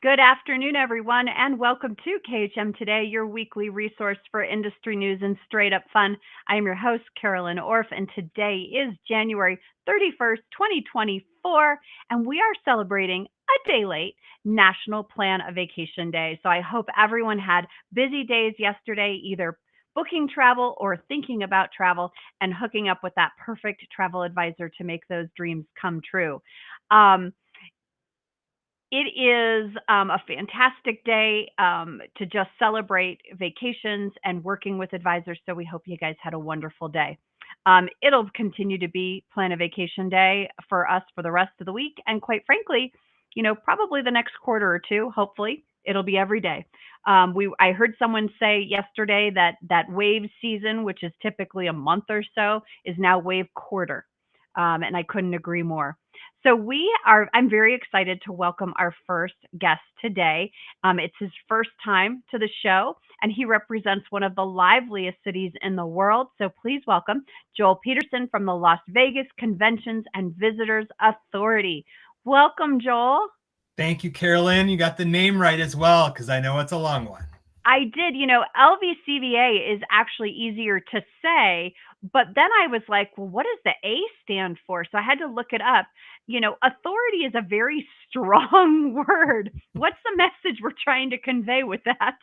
Good afternoon, everyone, and welcome to KHM Today, your weekly resource for industry news and straight up fun. I am your host, Carolyn Orff, and today is January 31st, 2024, and we are celebrating a day late National Plan a Vacation Day. So I hope everyone had busy days yesterday, either booking travel or thinking about travel and hooking up with that perfect travel advisor to make those dreams come true. It is a fantastic day to just celebrate vacations and working with advisors. So we hope you guys had a wonderful day. It'll continue to be Plan a Vacation Day for us for the rest of the week. And quite frankly, probably the next quarter or two, hopefully, it'll be every day. I heard someone say yesterday that wave season, which is typically a month or so, is now wave quarter. And I couldn't agree more. So I'm very excited to welcome our first guest today. It's his first time to the show, and he represents one of the liveliest cities in the world. So please welcome Joel Peterson from the Las Vegas Conventions and Visitors Authority. Welcome, Joel. Thank you, Carolyn. You got the name right as well, because I know it's a long one. I did. LVCVA is actually easier to say, but then I was like, well, what does the A stand for? So I had to look it up. Authority is a very strong word. What's the message we're trying to convey with that?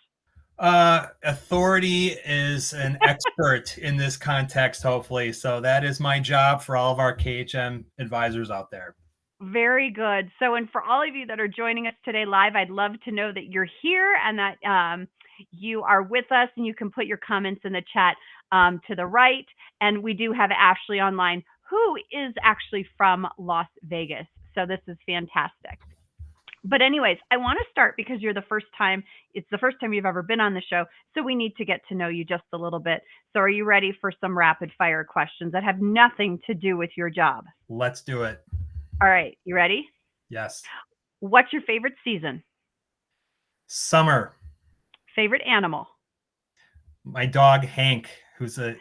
Authority is an expert in this context, hopefully. So that is my job for all of our KHM advisors out there. Very good. So, and for all of you that are joining us today live, I'd love to know that you're here and that you are with us, and you can put your comments in the chat to the right. And we do have Ashley online, who is actually from Las Vegas. So this is fantastic. But anyways, I want to start because it's the first time you've ever been on the show. So we need to get to know you just a little bit. So are you ready for some rapid fire questions that have nothing to do with your job? Let's do it. All right. You ready? Yes. What's your favorite season? Summer. Favorite animal? My dog, Hank, who's a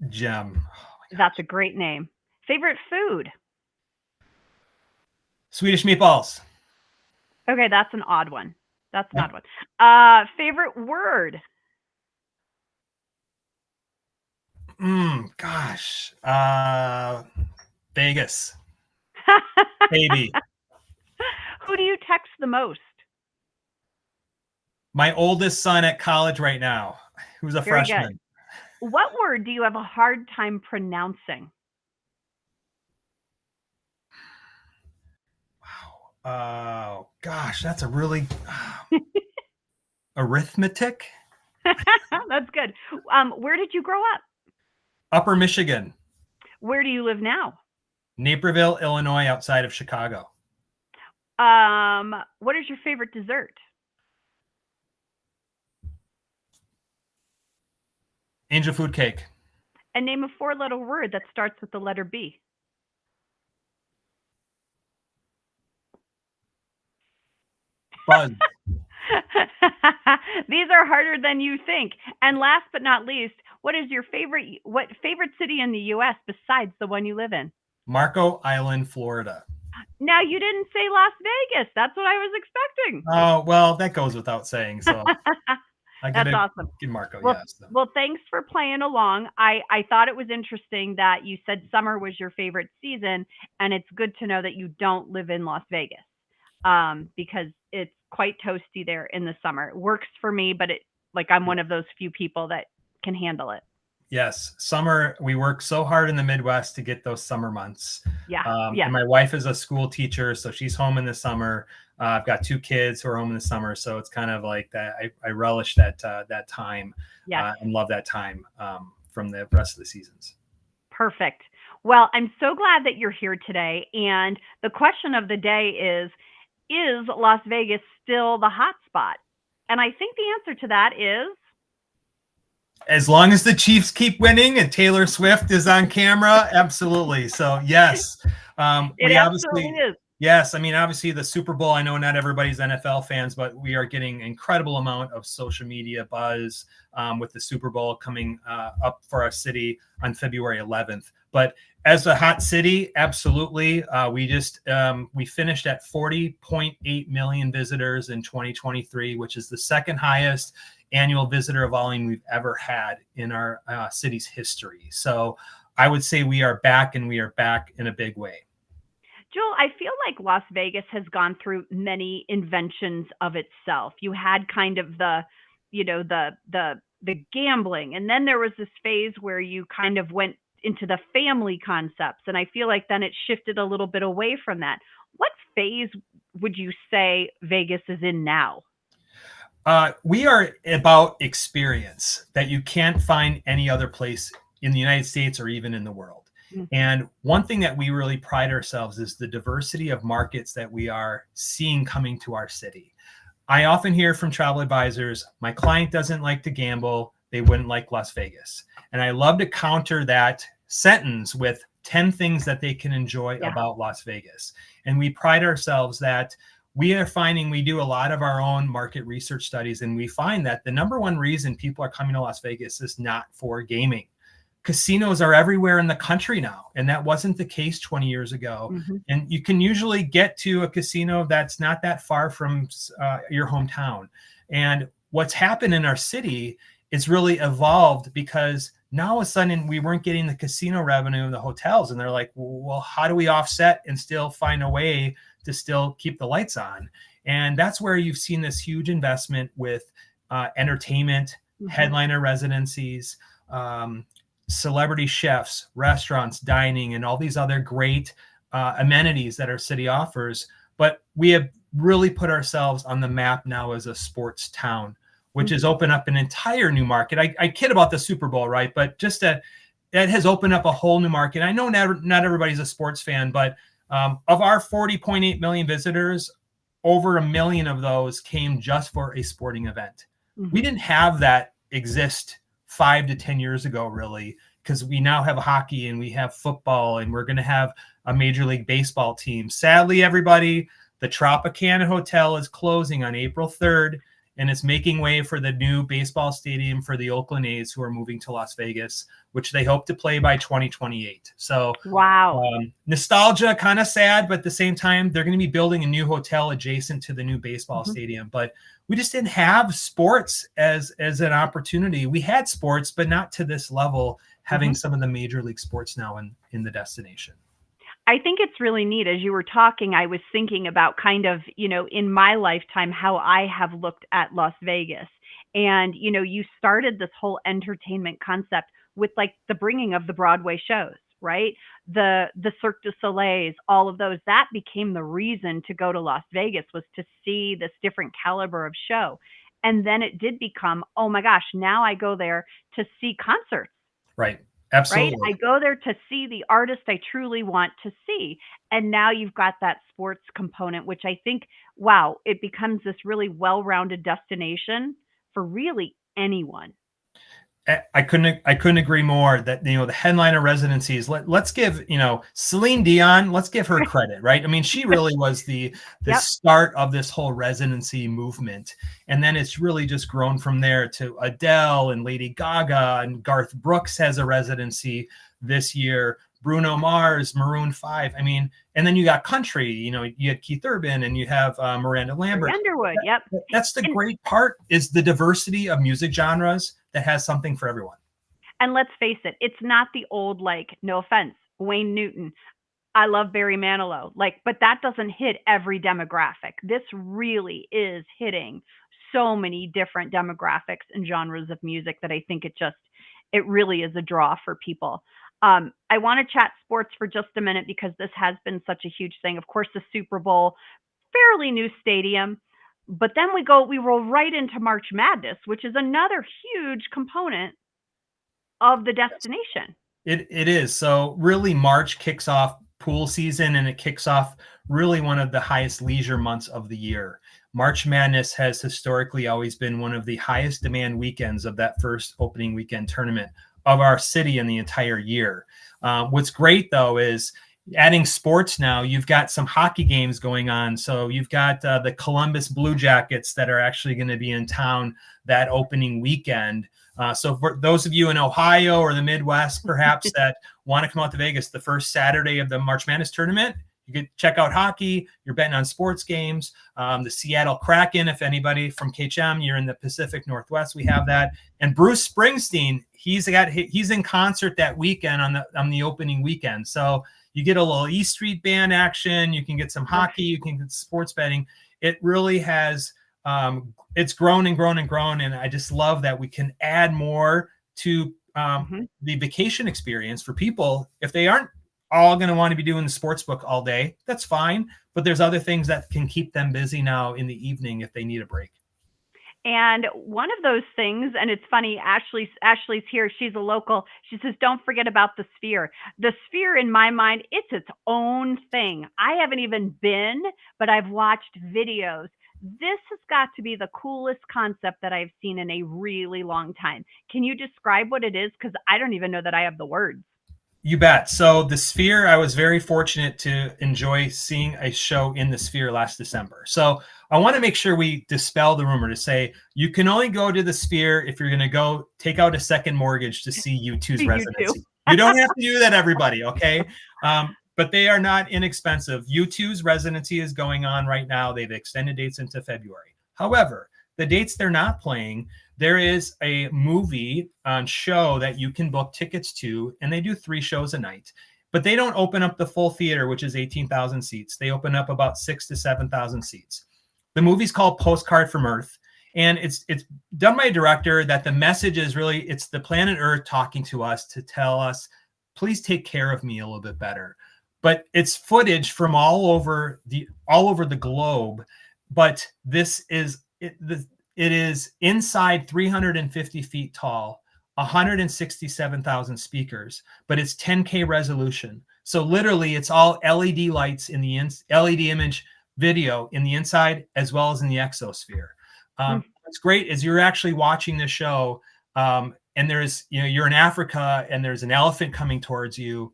gem. Oh, that's a great name. Favorite food? Swedish meatballs. Okay, that's an odd one. Favorite word? Gosh. Vegas. Baby. Who do you text the most? My oldest son at college right now, who's a freshman. Good. What word do you have a hard time pronouncing? Wow. Gosh, that's a really arithmetic. That's good. Where did you grow up? Upper Michigan. Where do you live now? Naperville, Illinois, outside of Chicago. What is your favorite dessert? Angel food cake. And name a four-letter word that starts with the letter B. Buzz. These are harder than you think. And last but not least, what is your favorite city in the U.S. besides the one you live in? Marco Island, Florida. Now, you didn't say Las Vegas. That's what I was expecting. Oh, well, that goes without saying. So that's awesome. Marco, well, yes. Well, thanks for playing along. I thought it was interesting that you said summer was your favorite season, and it's good to know that you don't live in Las Vegas because it's quite toasty there in the summer. It works for me, but I'm one of those few people that can handle it. Yes. Summer, we work so hard in the Midwest to get those summer months. Yeah. And my wife is a school teacher, so she's home in the summer. I've got two kids who are home in the summer, so it's kind of like that. I relish that time and love that time from the rest of the seasons. Perfect. Well, I'm so glad that you're here today. And the question of the day is Las Vegas still the hot spot? And I think the answer to that is as long as the Chiefs keep winning and Taylor Swift is on camera, absolutely. So yes, it absolutely is. Yes, I mean, obviously the Super Bowl, I know not everybody's NFL fans, but we are getting an incredible amount of social media buzz with the Super Bowl coming up for our city on February 11th. But as a hot city, absolutely. We finished at 40.8 million visitors in 2023, which is the second highest annual visitor volume we've ever had in our city's history. So I would say we are back, and we are back in a big way. Joel, I feel like Las Vegas has gone through many inventions of itself. You had kind of the gambling, and then there was this phase where you kind of went into the family concepts, and I feel like then it shifted a little bit away from that. What phase would you say Vegas is in now? We are about experience that you can't find any other place in the United States or even in the world. Mm-hmm. And one thing that we really pride ourselves is the diversity of markets that we are seeing coming to our city. I often hear from travel advisors, my client doesn't like to gamble, they wouldn't like Las Vegas. And I love to counter that sentence with 10 things that they can enjoy about Las Vegas. And we pride ourselves that we are finding, we do a lot of our own market research studies, and we find that the number one reason people are coming to Las Vegas is not for gaming. Casinos are everywhere in the country now, and that wasn't the case 20 years ago. Mm-hmm. And you can usually get to a casino that's not that far from your hometown. And what's happened in our city is really evolved, because now all of a sudden we weren't getting the casino revenue of the hotels, and they're like, well, how do we offset and still find a way to still keep the lights on? And that's where you've seen this huge investment with entertainment, mm-hmm. headliner residencies, celebrity chefs, restaurants, dining, and all these other great amenities that our city offers. But we have really put ourselves on the map now as a sports town, which mm-hmm. has opened up an entire new market. I kid about the Super Bowl, right? But that has opened up a whole new market. I know not everybody's a sports fan, but of our 40.8 million visitors, over 1 million of those came just for a sporting event. Mm-hmm. We didn't have that exist 5 to 10 years ago, really, because we now have hockey and we have football, and we're going to have a Major League Baseball team. Sadly, everybody, the Tropicana Hotel is closing on April 3rd, and it's making way for the new baseball stadium for the Oakland A's, who are moving to Las Vegas, which they hope to play by 2028. So wow, nostalgia, kind of sad, but at the same time, they're going to be building a new hotel adjacent to the new baseball mm-hmm. stadium. But we just didn't have sports as an opportunity. We had sports, but not to this level, having mm-hmm. some of the major league sports now in the destination. I think it's really neat. As you were talking, I was thinking about kind of, in my lifetime, how I have looked at Las Vegas. And, you started this whole entertainment concept with like the bringing of the Broadway shows, right? The Cirque du Soleils, all of those, that became the reason to go to Las Vegas, was to see this different caliber of show. And then it did become, oh my gosh, now I go there to see concerts. Right. Absolutely. Right? I go there to see the artist I truly want to see. And now you've got that sports component, which I think, wow, it becomes this really well-rounded destination for really anyone. I couldn't agree more that, the headliner residencies, let's give, Celine Dion, let's give her credit, right? I mean, she really was the yep. start of this whole residency movement. And then it's really just grown from there to Adele and Lady Gaga, and Garth Brooks has a residency this year, Bruno Mars, Maroon 5. I mean, and then you got country, you had Keith Urban, and you have Miranda Lambert. Underwood, yep. That's the great part, is the diversity of music genres that has something for everyone. And let's face it, it's not the old, like, no offense, Wayne Newton. I love Barry Manilow, but that doesn't hit every demographic. This really is hitting so many different demographics and genres of music that I think it really is a draw for people. I want to chat sports for just a minute, because this has been such a huge thing. Of course, the Super Bowl, fairly new stadium, but then we roll right into March Madness, which is another huge component of the destination. It is. So really, March kicks off pool season, and it kicks off really one of the highest leisure months of the year. March Madness has historically always been one of the highest demand weekends of that first opening weekend tournament of our city in the entire year. What's great, though, is adding sports now, you've got some hockey games going on. So you've got the Columbus Blue Jackets that are actually going to be in town that opening weekend. So for those of you in Ohio or the Midwest, perhaps that want to come out to Vegas the first Saturday of the March Madness tournament, you could check out hockey. You're betting on sports games. The Seattle Kraken, if anybody from KHM, you're in the Pacific Northwest, we have that. And Bruce Springsteen, he's in concert that weekend on the opening weekend. So you get a little E Street Band action. You can get some hockey. You can get sports betting. It really has it's grown and grown and grown. And I just love that we can add more to the vacation experience for people. If they aren't all going to want to be doing the sports book all day, that's fine. But there's other things that can keep them busy now in the evening if they need a break. And one of those things, and it's funny, Ashley's here. She's a local. She says, don't forget about the Sphere. The Sphere, in my mind, it's its own thing. I haven't even been, but I've watched videos. This has got to be the coolest concept that I've seen in a really long time. Can you describe what it is? Because I don't even know that I have the words. You bet. So the Sphere, I was very fortunate to enjoy seeing a show in the Sphere last December. So I want to make sure we dispel the rumor to say you can only go to the Sphere if you're going to go take out a second mortgage to see U2's residency. You don't have to do that, everybody, okay? But they are not inexpensive. U2's residency is going on right now. They've extended dates into February. However, the dates they're not playing, there is a movie show that you can book tickets to, and they do 3 shows a night. But they don't open up the full theater, which is 18,000 seats. They open up about 6,000 to 7,000 seats. The movie's called Postcard from Earth, and it's done by a director that the message is really, it's the planet Earth talking to us to tell us, please take care of me a little bit better. But it's footage from all over the globe. But this is it is inside 350 feet tall, 167,000 speakers, but it's 10K resolution. So literally it's all LED lights in the LED image video in the inside as well as in the exosphere. What's great is you're actually watching the show and there's, you're in Africa and there's an elephant coming towards you.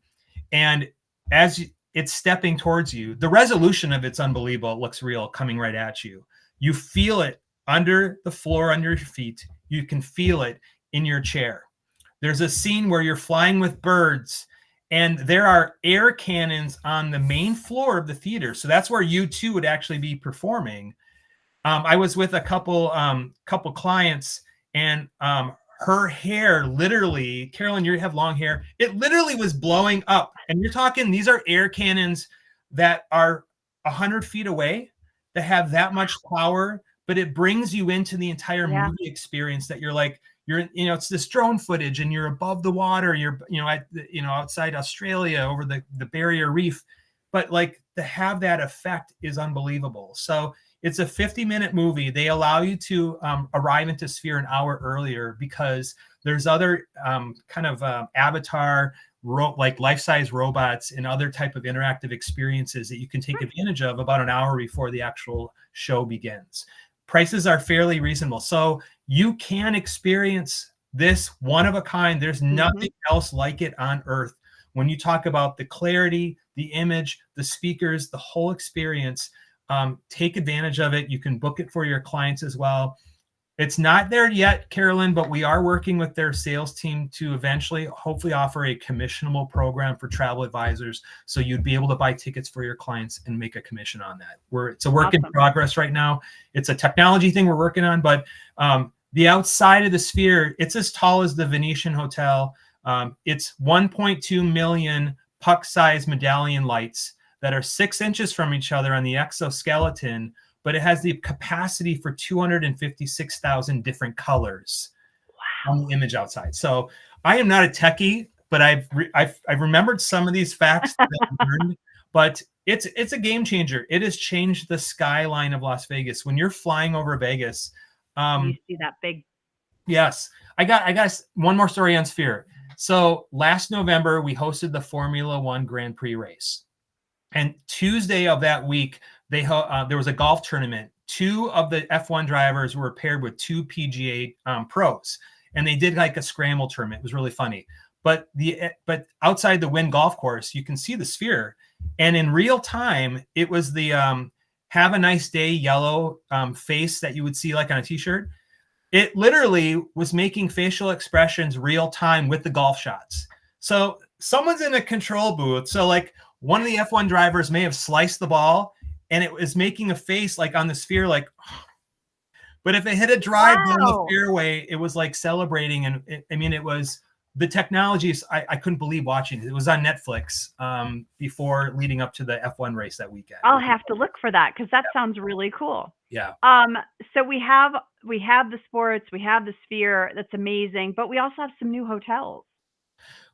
And as it's stepping towards you, the resolution of it's unbelievable. It looks real coming right at you. You feel it under the floor, under your feet. You can feel it in your chair. There's a scene where you're flying with birds and there are air cannons on the main floor of the theater. So that's where U2 would actually be performing. I was with a couple clients and her hair literally, Carolyn, you have long hair. It literally was blowing up. And you're talking, these are air cannons that are 100 feet away that have that much power, but it brings you into the entire movie experience that you're like, it's this drone footage and you're above the water, you're, outside Australia over the barrier reef, but like to have that effect is unbelievable. So it's a 50-minute movie. They allow you to arrive into Sphere an hour earlier because there's other avatar, like life-size robots and other type of interactive experiences that you can take advantage of about an hour before the actual show begins. Prices are fairly reasonable. So you can experience this one of a kind. There's nothing else like it on Earth. When you talk about the clarity, the image, the speakers, the whole experience, take advantage of it. You can book it for your clients as well. It's not there yet, Carolyn, but we are working with their sales team to eventually hopefully offer a commissionable program for travel advisors. So you'd be able to buy tickets for your clients and make a commission on that. It's a work in progress right now. It's a technology thing we're working on, but the outside of the Sphere, it's as tall as the Venetian Hotel. It's 1.2 million puck-sized medallion lights that are 6 inches from each other on the exoskeleton, but it has the capacity for 256,000 different colors on the image outside. So I am not a techie, but I've remembered some of these facts that I've learned, but it's a game changer. It has changed the skyline of Las Vegas. When you're flying over Vegas, you see that big. Yes. I got one more story on Sphere. So last November, we hosted the Formula One Grand Prix race. And Tuesday of that week, there was a golf tournament. 2 of the F1 drivers were paired with 2 PGA pros, and they did like a scramble tournament. It was really funny. but outside the Wynn Golf Course, you can see the Sphere. And in real time, it was the have a nice day yellow face that you would see like on a t-shirt. It literally was making facial expressions real time with the golf shots. So someone's in a control booth. So like one of the F1 drivers may have sliced the ball and it was making a face like on the Sphere, like, but if it hit a drive down the fairway, it was like celebrating. And it was the technologies. I couldn't believe watching it. It was on Netflix before leading up to the F1 race that weekend. I'll have to look for that because that sounds really cool. Yeah. So we have the sports, we have the Sphere. That's amazing. But we also have some new hotels.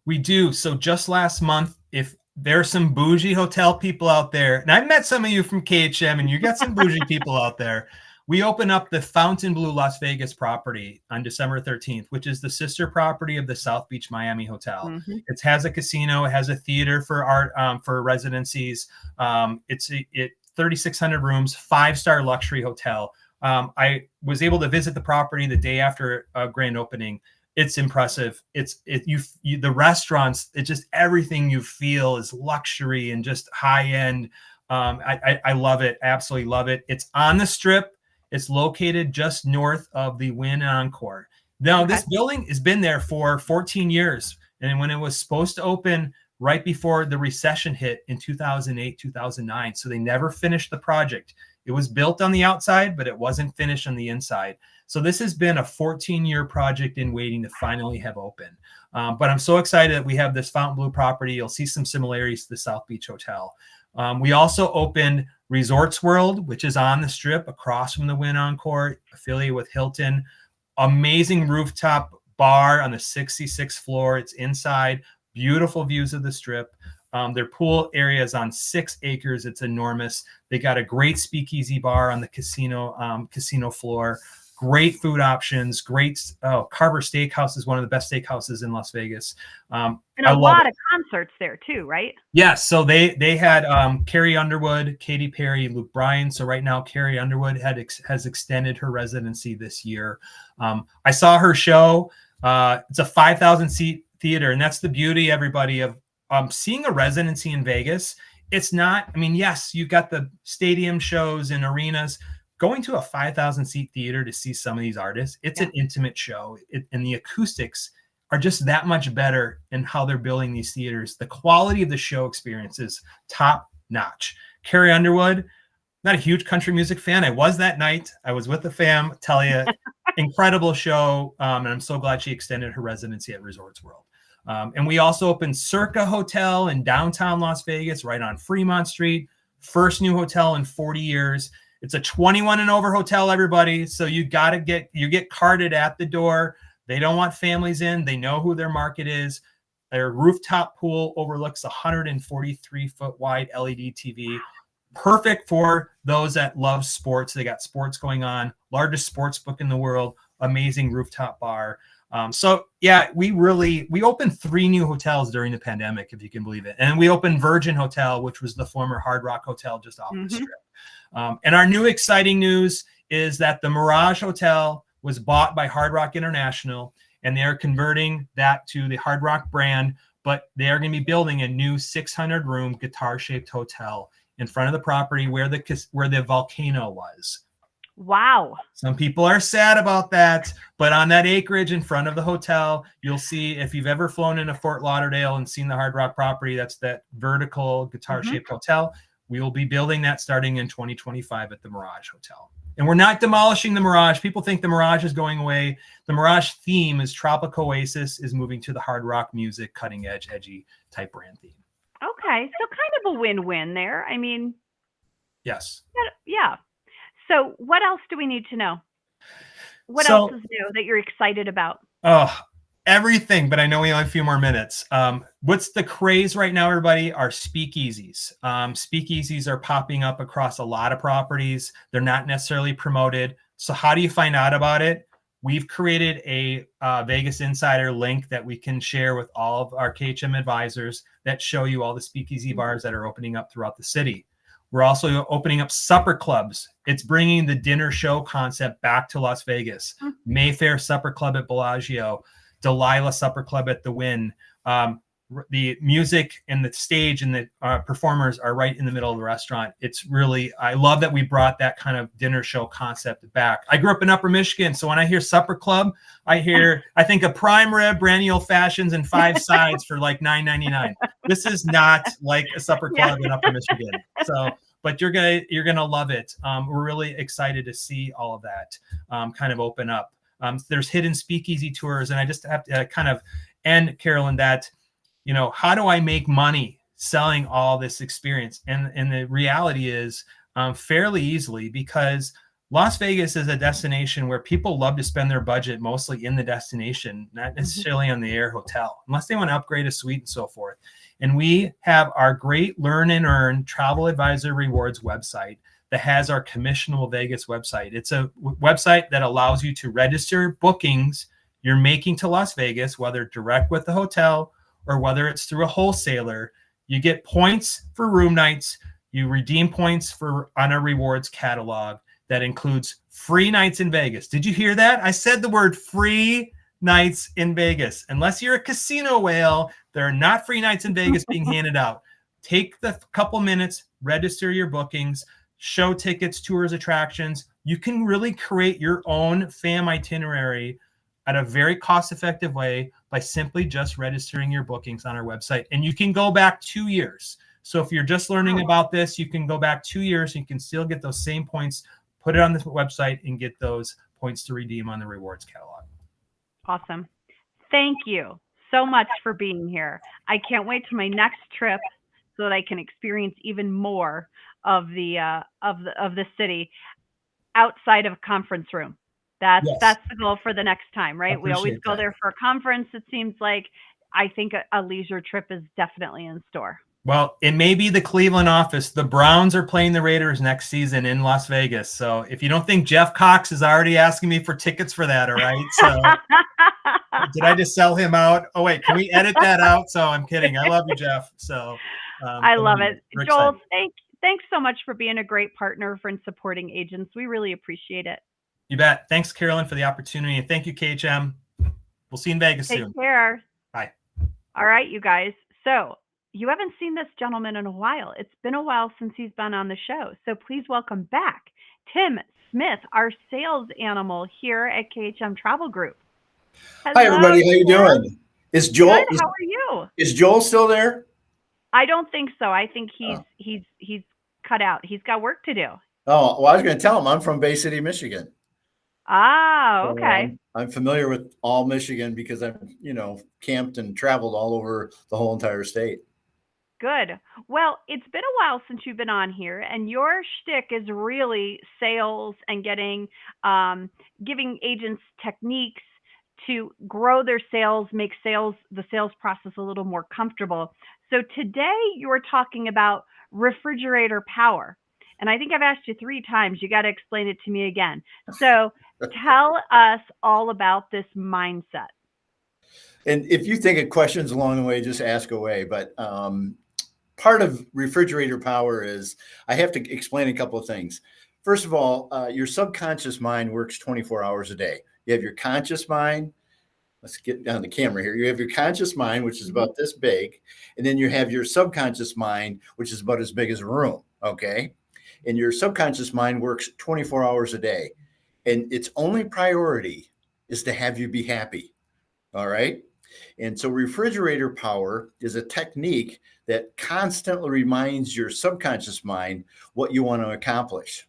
We do. So just last month, if there are some bougie hotel people out there, and I've met some of you from KHM, and you got some bougie people out there. We open up the Fontainebleau Las Vegas property on December 13th, which is the sister property of the South Beach Miami Hotel. Mm-hmm. It has a casino, it has a theater for art, for residencies. It's 3,600 rooms, 5-star luxury hotel. I was able to visit the property the day after grand opening. It's impressive. The restaurants, it's just everything you feel is luxury and just high end. I love it. Absolutely love it. It's on the Strip. It's located just north of the Wynn Encore. Now, this building has been there for 14 years. And when it was supposed to open right before the recession hit in 2008, 2009. So they never finished the project. It was built on the outside, but it wasn't finished on the inside. So this has been a 14-year project in waiting to finally have open. But I'm so excited that we have this Fontainebleau property. You'll see some similarities to the South Beach Hotel. We also opened Resorts World, which is on the Strip across from the Wynn Encore, affiliated with Hilton. Amazing rooftop bar on the 66th floor. It's inside. Beautiful views of the Strip. Their pool area is on 6 acres. It's enormous. They got a great speakeasy bar on the casino floor. Great food options. Carver Steakhouse is one of the best steakhouses in Las Vegas. And a lot of concerts there too, right? Yes. So they had Carrie Underwood, Katy Perry, Luke Bryan. So right now, Carrie Underwood has extended her residency this year. I saw her show. It's a 5,000 seat theater, and that's the beauty, everybody, of seeing a residency in Vegas. It's not. Yes, you've got the stadium shows and arenas. Going to a 5,000 seat theater to see some of these artists, it's an intimate show, and the acoustics are just that much better in how they're building these theaters. The quality of the show experience is top notch. Carrie Underwood, not a huge country music fan. I was that night. I was with the fam. Tell you, incredible show, and I'm so glad she extended her residency at Resorts World. And we also opened Circa Hotel in downtown Las Vegas, right on Fremont Street. First new hotel in 40 years. It's a 21 and over hotel, everybody. So you get carded at the door. They don't want families in. They know who their market is. Their rooftop pool overlooks a 143-foot wide LED TV. Perfect for those that love sports. They got sports going on. Largest sports book in the world. Amazing rooftop bar. We opened 3 new hotels during the pandemic, if you can believe it. And we opened Virgin Hotel, which was the former Hard Rock Hotel just off the Strip. And our new exciting news is that the Mirage Hotel was bought by Hard Rock International, and they are converting that to the Hard Rock brand, but they are going to be building a new 600-room guitar-shaped hotel in front of the property where the volcano was. Wow. Some people are sad about that, but on that acreage in front of the hotel, you'll see, if you've ever flown into Fort Lauderdale and seen the Hard Rock property, that's that vertical guitar-shaped hotel. We will be building that starting in 2025 at the Mirage Hotel. And we're not demolishing the Mirage. People think the Mirage is going away. The Mirage theme is Tropic Oasis is moving to the hard rock music, cutting edge, edgy type brand theme. Okay. So kind of a win-win there. Yes. Yeah. So what else do we need to know? What else is new that you're excited about? Everything, but I know we only have a few more minutes. What's the craze right now, everybody? Are speakeasies. Speakeasies are popping up across a lot of properties. They're not necessarily promoted. So how do you find out about it? We've created a Vegas Insider link that we can share with all of our KHM advisors that show you all the speakeasy bars that are opening up throughout the city. We're also opening up supper clubs. It's bringing the dinner show concept back to Las Vegas. Mayfair Supper Club at Bellagio. Delilah Supper Club at the Wynn. The music and the stage and the performers are right in the middle of the restaurant. It's really, I love that we brought that kind of dinner show concept back. I grew up in Upper Michigan, so when I hear Supper Club, I think of prime rib, brandy old fashions, and 5 sides for like $9.99. This is not like a supper club in Upper Michigan. So, but you're gonna love it. We're really excited to see all of that kind of open up. There's hidden speakeasy tours, and I just have to kind of end, Carolyn, that, how do I make money selling all this experience? And the reality is fairly easily, because Las Vegas is a destination where people love to spend their budget mostly in the destination, not necessarily on the air hotel, unless they want to upgrade a suite and so forth. And we have our great Learn and Earn Travel Advisor Rewards website that has our Commissionable Vegas website. It's a website that allows you to register bookings you're making to Las Vegas, whether direct with the hotel or whether it's through a wholesaler. You get points for room nights. You redeem points on a rewards catalog that includes free nights in Vegas. Did you hear that? I said the word free nights in Vegas. Unless you're a casino whale, there are not free nights in Vegas being handed out. Take the couple minutes, register your bookings, show tickets, tours, attractions. You can really create your own FAM itinerary at a very cost-effective way by simply just registering your bookings on our website. And you can go back 2 years. So if you're just learning about this, you can go back 2 years and you can still get those same points, put it on the website, and get those points to redeem on the rewards catalog. Awesome. Thank you so much for being here. I can't wait to my next trip so that I can experience even more of the city outside of a conference room. That's the goal for the next time, right? We always go there for a conference, it seems like. I think a leisure trip is definitely in store. Well, it may be the Cleveland office. The Browns are playing the Raiders next season in Las Vegas. So if you don't think Jeff Cox is already asking me for tickets for that, all right? So did I just sell him out? Oh, wait, can we edit that out? So I'm kidding. I love you, Jeff. So I love it. Joel, thanks so much for being a great partner and supporting agents. We really appreciate it. You bet. Thanks, Carolyn, for the opportunity. And thank you, KHM. We'll see you in Vegas soon. Take care. Bye. All right, you guys. So you haven't seen this gentleman in a while. It's been a while since he's been on the show. So please welcome back Tim Smith, our sales animal here at KHM Travel Group. Hello, hi, everybody. How you doing? Is Joel? Good. How are you? Is Joel still there? I don't think so. I think he's cut out. He's got work to do. Oh, well, I was going to tell him I'm from Bay City, Michigan. Ah, okay. So, I'm familiar with all Michigan because I've, camped and traveled all over the whole entire state. Good. Well, it's been a while since you've been on here, and your shtick is really sales and giving agents techniques to grow their sales, make the sales process a little more comfortable. So today you're talking about refrigerator power. And I think I've asked you 3 times. You got to explain it to me again. So tell us all about this mindset. And if you think of questions along the way, just ask away. But part of refrigerator power is I have to explain a couple of things. First of all, your subconscious mind works 24 hours a day. You have your conscious mind. Let's get down the camera here. You have your conscious mind, which is about this big. And then you have your subconscious mind, which is about as big as a room. Okay. And your subconscious mind works 24 hours a day. And its only priority is to have you be happy. All right. And so refrigerator power is a technique that constantly reminds your subconscious mind what you want to accomplish.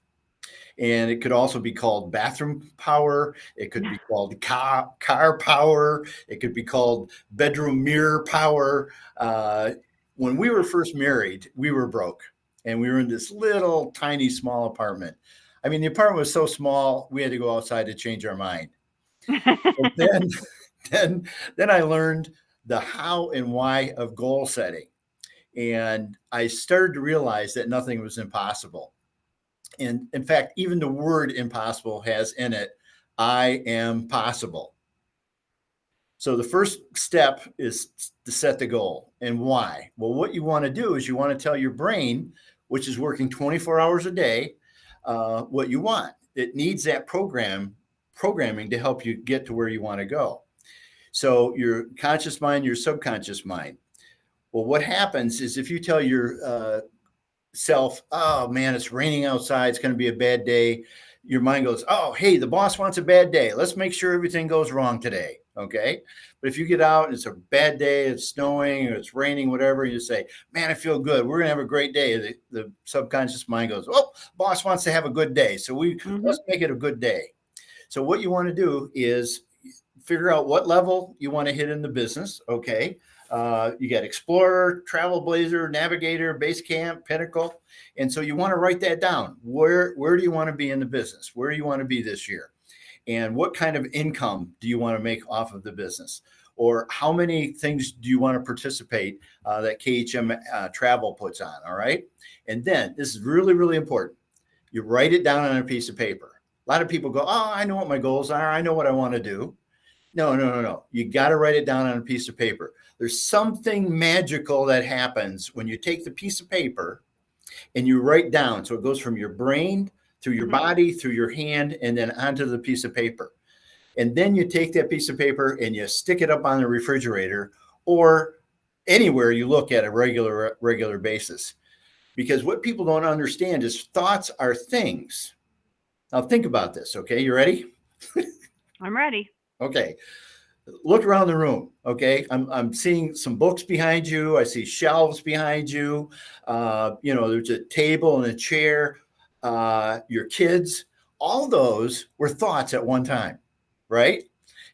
And it could also be called bathroom power. It could be called car power. It could be called bedroom mirror power. When we were first married, we were broke. And we were in this little tiny small apartment. I mean, the apartment was so small, we had to go outside to change our mind. Then I learned the how and why of goal setting. And I started to realize that nothing was impossible. And in fact, even the word impossible has in it, I am possible. So the first step is to set the goal. And why? Well, what you want to do is you want to tell your brain, which is working 24 hours a day, what you want. It needs that programming to help you get to where you want to go. So your conscious mind, your subconscious mind. Well, what happens is if you tell your self, oh man, it's raining outside, it's going to be a bad day. Your mind goes, oh, hey, the boss wants a bad day. Let's make sure everything goes wrong today. Okay. But if you get out and it's a bad day, it's snowing or it's raining, whatever, you say, man, I feel good. We're going to have a great day. The subconscious mind goes, oh, boss wants to have a good day. So let's make it a good day. So what you want to do is figure out what level you want to hit in the business. Okay. You got Explorer, Trailblazer, Navigator, Base Camp, Pinnacle. And so you want to write that down. Where do you want to be in the business? Where do you want to be this year? And what kind of income do you want to make off of the business? Or how many things do you want to participate that KHM Travel puts on? All right. And then this is really, really important. You write it down on a piece of paper. A lot of people go, oh, I know what my goals are. I know what I want to do. No. You got to write it down on a piece of paper. There's something magical that happens when you take the piece of paper and you write down. So it goes from your brain through your body, through your hand, and then onto the piece of paper. And then you take that piece of paper and you stick it up on the refrigerator or anywhere you look at a regular basis. Because what people don't understand is thoughts are things. Now think about this. Okay. You ready? I'm ready. Okay. Look around the room. Okay. I'm seeing some books behind you. I see shelves behind you. There's a table and a chair, your kids, all those were thoughts at one time. Right.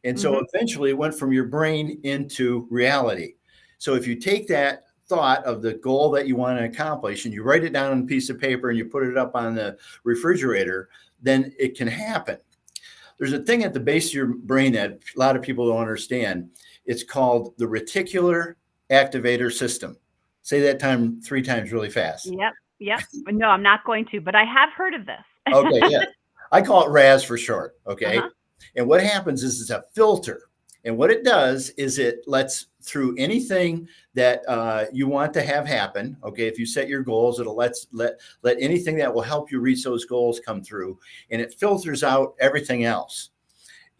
And so eventually it went from your brain into reality. So if you take that thought of the goal that you want to accomplish and you write it down on a piece of paper and you put it up on the refrigerator, then it can happen. There's a thing at the base of your brain that a lot of people don't understand. It's called the reticular activator system. Say that 3 times really fast. Yep. No, I'm not going to, but I have heard of this. Okay, yeah. I call it RAS for short, okay? And what happens is it's a filter. And what it does is it lets through anything that you want to have happen. Okay, if you set your goals, it'll let anything that will help you reach those goals come through, and it filters out everything else.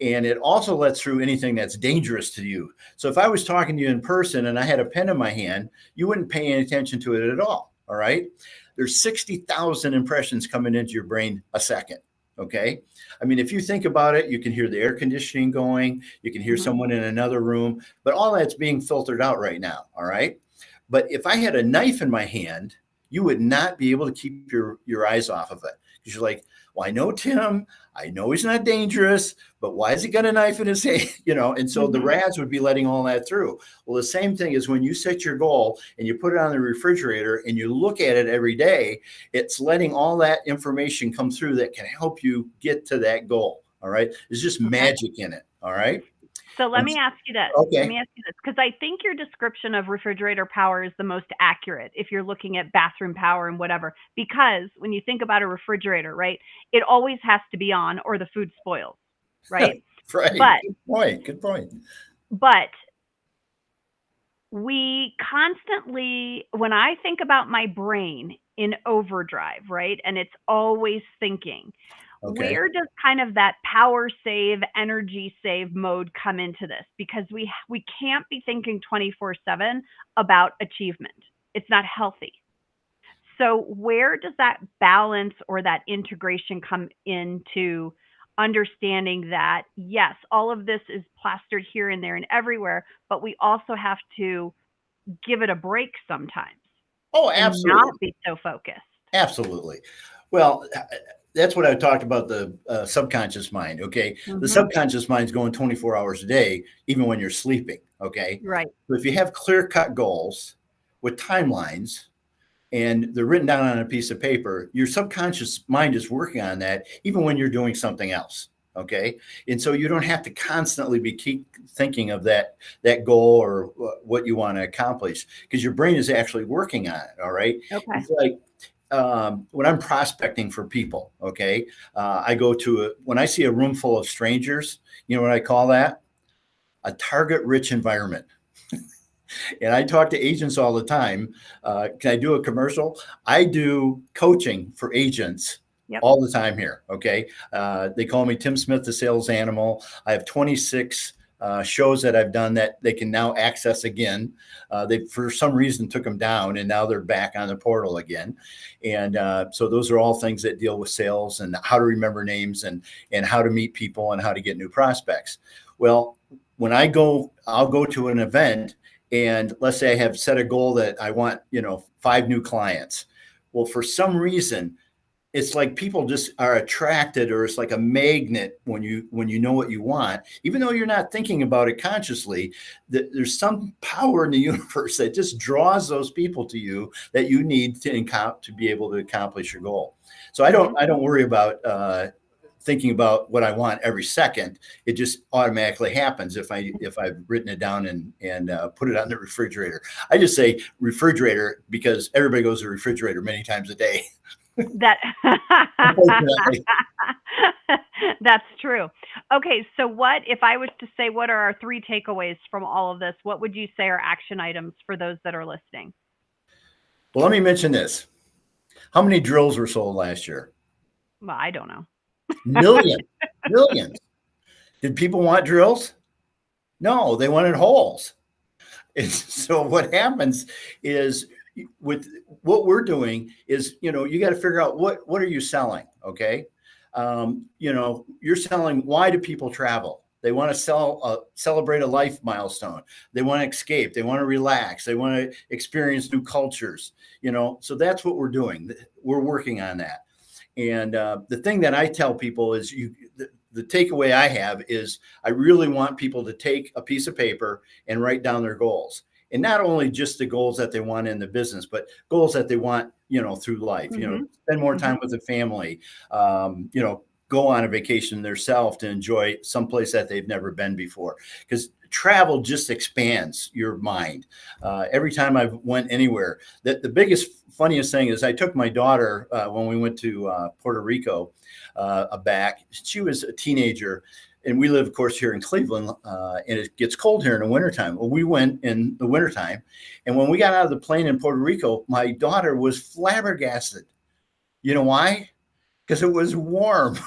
And it also lets through anything that's dangerous to you. So if I was talking to you in person and I had a pen in my hand, you wouldn't pay any attention to it at all. All right, there's 60,000 impressions coming into your brain a second. Okay. I mean, if you think about it, you can hear the air conditioning going, you can hear someone in another room, but all that's being filtered out right now. All right. But if I had a knife in my hand, you would not be able to keep your eyes off of it. Because you're like, well, I know Tim, I know he's not dangerous, but why has he got a knife in his hand? And so the RAS would be letting all that through. Well, the same thing is when you set your goal and you put it on the refrigerator and you look at it every day, it's letting all that information come through that can help you get to that goal. All right. There's just magic in it. All right. So let me ask you this. Okay. Let me ask you this, because I think your description of refrigerator power is the most accurate if you're looking at bathroom power and whatever. Because when you think about a refrigerator, right, it always has to be on or the food spoils, right? Right. But, Good point. But we constantly, when I think about my brain in overdrive, right, and it's always thinking, where does kind of that power save, energy save mode come into this? Because we can't be thinking 24/7 about achievement. It's not healthy. So where does that balance or that integration come into understanding that, yes, all of this is plastered here and there and everywhere, but we also have to give it a break sometimes. Oh, absolutely. And not be so focused. Absolutely. Well, that's what I talked about, the subconscious mind. Okay. The subconscious mind's going 24 hours a day, even when you're sleeping. Okay. Right. So if you have clear-cut goals with timelines and they're written down on a piece of paper, your subconscious mind is working on that even when you're doing something else. Okay. And so you don't have to constantly keep thinking of that goal or what you want to accomplish, because your brain is actually working on it. All right. Okay. It's like, when I'm prospecting for people, okay, I go to when I see a room full of strangers, you know what I call that? A target-rich environment. And I talk to agents all the time. Can I do a commercial? I do coaching for agents all the time here, okay? They call me Tim Smith, the sales animal. I have 26 shows that I've done that they can now access again. They, for some reason, took them down, and now they're back on the portal again. And so those are all things that deal with sales and how to remember names and how to meet people and how to get new prospects. Well, when I'll go to an event, and let's say I have set a goal that I want, 5 new clients. Well, for some reason, it's like people just are attracted, or it's like a magnet when you know what you want, even though you're not thinking about it consciously. There's some power in the universe that just draws those people to you that you need to be able to accomplish your goal. So I don't worry about thinking about what I want every second. It just automatically happens if I've written it down and put it on the refrigerator. I just say refrigerator because everybody goes to the refrigerator many times a day. That's true. Okay, so what if I was to say what are our 3 takeaways from all of this? What would you say are action items for those that are listening? Well, let me mention this. How many drills were sold last year? Well, I don't know. Millions. Did people want drills? No, they wanted holes. So what happens is, with what we're doing is, you got to figure out what are you selling? Okay. You're selling, why do people travel? They want to celebrate a life milestone. They want to escape. They want to relax. They want to experience new cultures, so that's what we're doing. We're working on that. And the thing that I tell people is the takeaway I have is I really want people to take a piece of paper and write down their goals. And not only just the goals that they want in the business, but goals that they want, through life, spend more time with the family, go on a vacation themselves to enjoy someplace that they've never been before. Because travel just expands your mind. Every time I went anywhere, the biggest, funniest thing is I took my daughter when we went to Puerto Rico back. She was a teenager. And we live, of course, here in Cleveland, and it gets cold here in the wintertime. Well, we went in the wintertime, and when we got out of the plane in Puerto Rico, my daughter was flabbergasted. You know why? Because it was warm.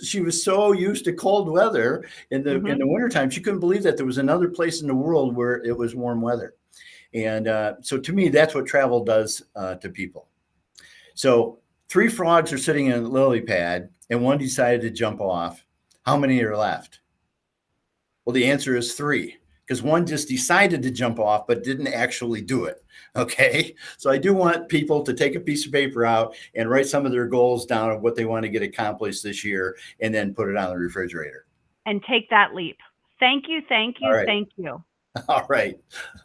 She was so used to cold weather in the wintertime, she couldn't believe that there was another place in the world where it was warm weather. And so to me, that's what travel does to people. So 3 frogs are sitting in a lily pad, and one decided to jump off. How many are left? Well, the answer is 3, because one just decided to jump off, but didn't actually do it. Okay. So I do want people to take a piece of paper out and write some of their goals down of what they want to get accomplished this year, and then put it on the refrigerator. And take that leap. Thank you. Thank you. Right. Thank you. All right.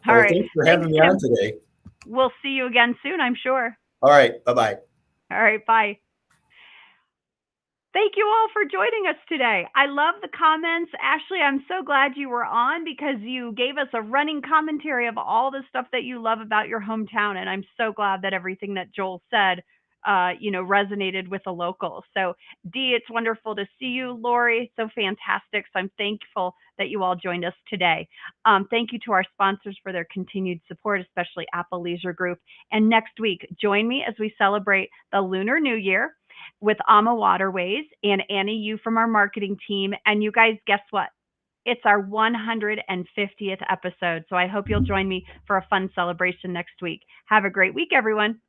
All right. Thanks for having me on today. We'll see you again soon, I'm sure. All right. Bye-bye. All right. Bye. Thank you all for joining us today. I love the comments. Ashley, I'm so glad you were on because you gave us a running commentary of all the stuff that you love about your hometown. And I'm so glad that everything that Joel said, resonated with the locals. So Dee, it's wonderful to see you. Lori, so fantastic. So I'm thankful that you all joined us today. Thank you to our sponsors for their continued support, especially Apple Leisure Group. And next week, join me as we celebrate the Lunar New Year with AmaWaterways and Annie Yu from our marketing team. And you guys, guess what? It's our 150th episode. So I hope you'll join me for a fun celebration next week. Have a great week, everyone.